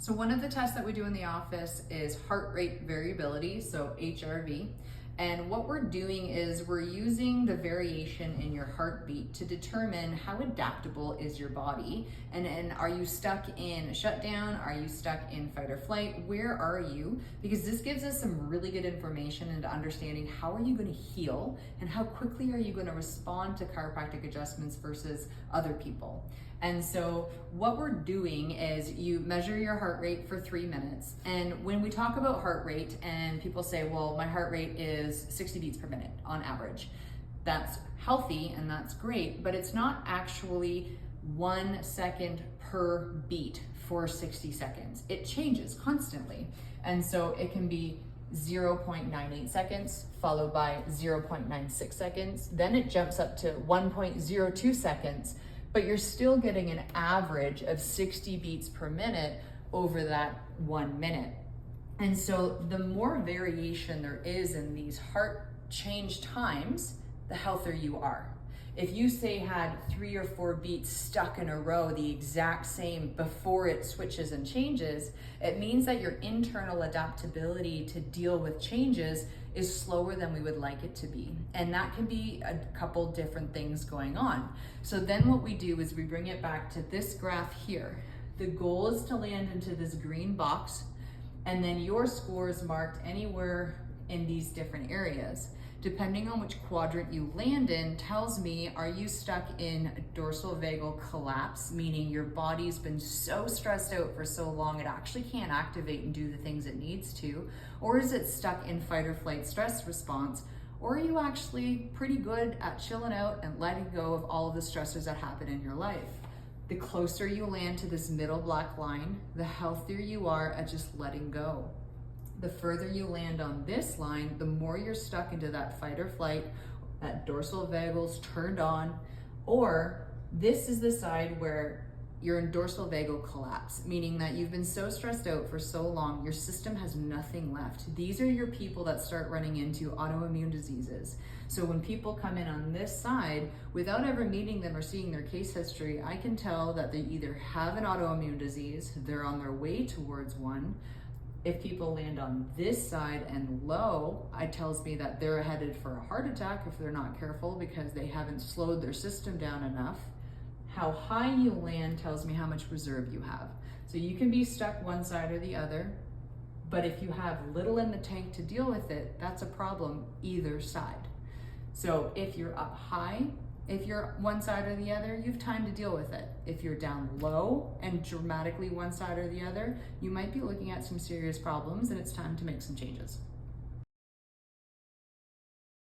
So one of the tests that we do in the office is heart rate variability, so HRV. And what we're doing is we're using the variation in your heartbeat to determine how adaptable is your body. And are you stuck in shutdown? Are you stuck in fight or flight? Where are you? Because this gives us some really good information into understanding how are you going to heal and how quickly are you going to respond to chiropractic adjustments versus other people. And so what we're doing is you measure your heart rate for 3 minutes. And when we talk about heart rate and people say, well, my heart rate is 60 beats per minute on average. That's healthy and that's great, but it's not actually 1 second per beat for 60 seconds. It changes constantly. And so it can be 0.98 seconds followed by 0.96 seconds. Then it jumps up to 1.02 seconds. But you're still getting an average of 60 beats per minute over that 1 minute. And so the more variation there is in these heart change times, the healthier you are. If you say had 3 or 4 beats stuck in a row, the exact same before it switches and changes, it means that your internal adaptability to deal with changes is slower than we would like it to be. And that can be a couple different things going on. So then what we do is we bring it back to this graph here. The goal is to land into this green box, and then your score is marked anywhere in these different areas. Depending on which quadrant you land in tells me, are you stuck in 𝘁𝗿𝗆𝗃, meaning your body's been so stressed out for so long it actually can't activate and do the things it needs to? Or is it stuck in fight or flight stress response? Or are you actually pretty good at chilling out and letting go of all of the stressors that happen in your life? The closer you land to this middle black line, the healthier you are at just letting go. The further you land on this line, the more you're stuck into that fight or flight, that dorsal vagal's turned on, or this is the side where you're in dorsal vagal collapse, meaning that you've been so stressed out for so long, your system has nothing left. These are your people that start running into autoimmune diseases. So when people come in on this side, without ever meeting them or seeing their case history, I can tell that they either have an autoimmune disease, they're on their way towards one. If people land on this side and low, it tells me that they're headed for a heart attack if they're not careful because they haven't slowed their system down enough. How high you land tells me how much reserve you have. So you can be stuck one side or the other, but if you have little in the tank to deal with it, that's a problem either side. So if you're up high, if you're one side or the other, you have time to deal with it. If you're down low and dramatically one side or the other, you might be looking at some serious problems and it's time to make some changes.